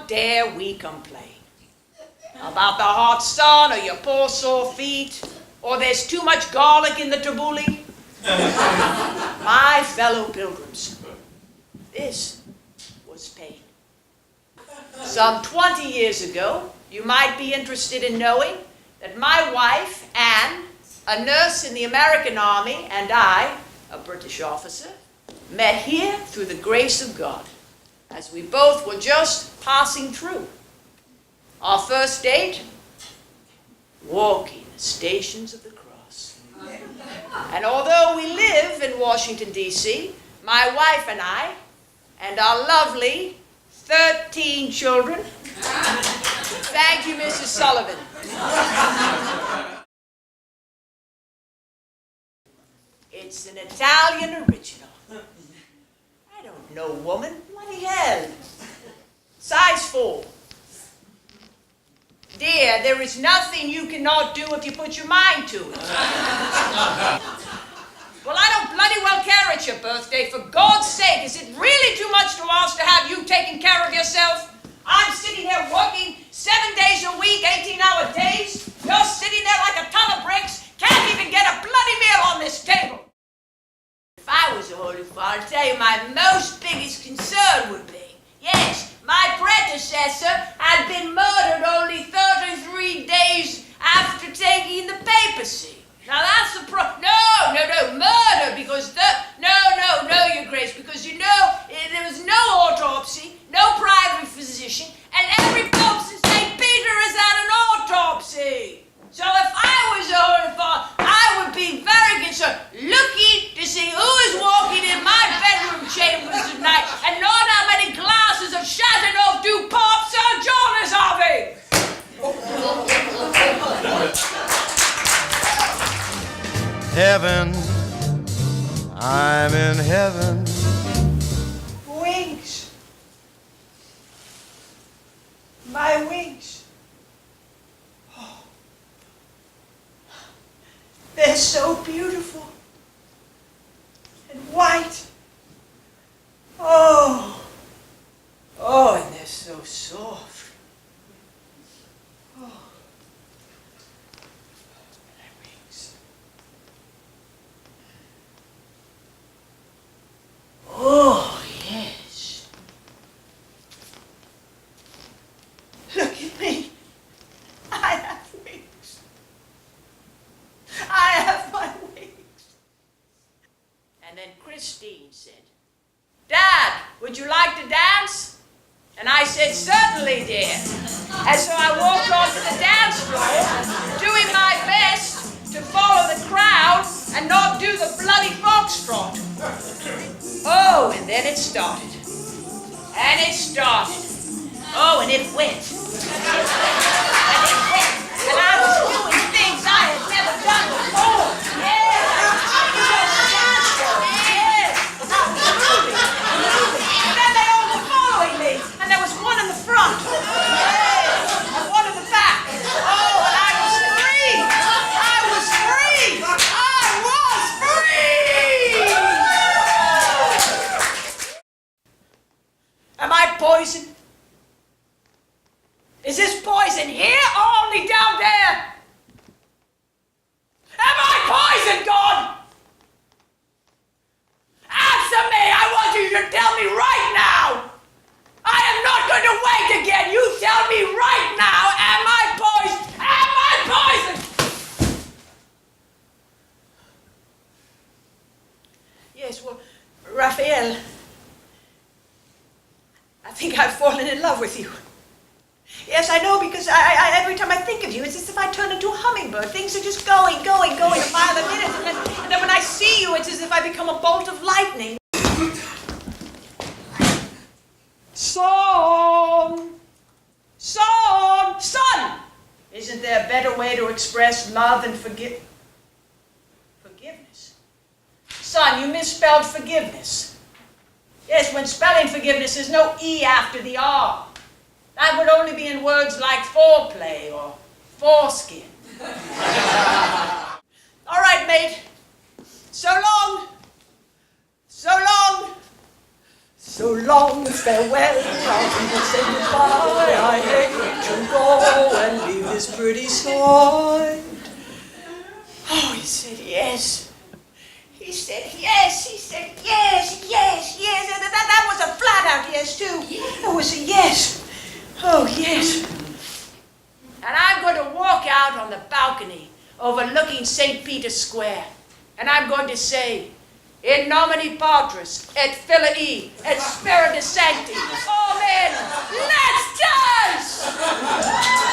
dare we complain? About the hot sun, or your poor sore feet, or there's too much garlic in the tabbouleh? My fellow pilgrims, this was pain. Some 20 years ago, you might be interested in knowing that my wife, Anne, a nurse in the American Army, and I, a British officer, met here through the grace of God, as we both were just passing through. Our first date, walking the Stations of the Cross. And although we live in Washington, D.C., my wife and I, and our lovely 13 children, thank you, Mrs. Sullivan. It's an Italian original. I don't know, woman. Bloody hell. Size 4. Dear, there is nothing you cannot do if you put your mind to it. Well, I don't bloody well care it's your birthday. For God's sake, is it really too much to ask to have you taking care of yourself? I'm sitting here working 7 days a week, 18-hour days. You're sitting there like a ton of bricks. Can't even get a bloody meal on this table. If I was a holy father, I'd tell you my most biggest concern would be, yes, my predecessor had been murdered only 33 days after taking the papacy. Now that's the no, murder, because no, Your Grace, because you know, there was no autopsy, no private physician, and every pope since St. Peter has had an autopsy. So if I was a holy father, I would be very concerned, looking to see who is walking in my bedroom chambers tonight, and not how many glasses of Chateauneuf du Pape Sir John is having. Heaven, I'm in heaven. Wings. My wings. Oh. They're so beautiful. And white. Oh, and they're so soft. Oh, my wings. Oh, yes. Look at me. I have wings. I have my wings. And then Christine said, Dad, would you like to dance? And I said, certainly, dear. And so I walked onto the dance floor, doing my best to follow the crowd and not do the bloody foxtrot. Oh, and then it started. And it started. Oh, and it went. And it went. And I was doing things I had never done before. Yes, I was on the dance floor. Yes, I was moving. And then they all were following me. And there was one in the front. Yes, and one in the back. Oh, and I was free. I was free. I was free. Am I poisoned? Is this poison here or only down there? Am I poisoned, God? Answer me! I want you to tell me right now! I am not going to wait again! You tell me right now! Am I poisoned? Am I poisoned? Yes, well, Raphael, I think I've fallen in love with you. Yes, I know, because I every time I think of you, it's as if I turn into a hummingbird. Things are just going a mile a minute, and then when I see you, it's as if I become a bolt of lightning. Son! Isn't there a better way to express love and forgiveness? Son, you misspelled forgiveness. Yes, when spelling forgiveness, there's no E after the R. That would only be in words like foreplay or foreskin. All right, mate. So long. So long. So long. long farewell. I say goodbye. I hate to go and leave this pretty side. Oh, he said yes. He said yes. He said yes, yes, yes. That was a flat out yes too. That was a yes. Oh, yes. And I'm going to walk out on the balcony overlooking St. Peter's Square. And I'm going to say, in nomine Patris, et Filii, et Spiritus Sancti. Amen. Let's dance!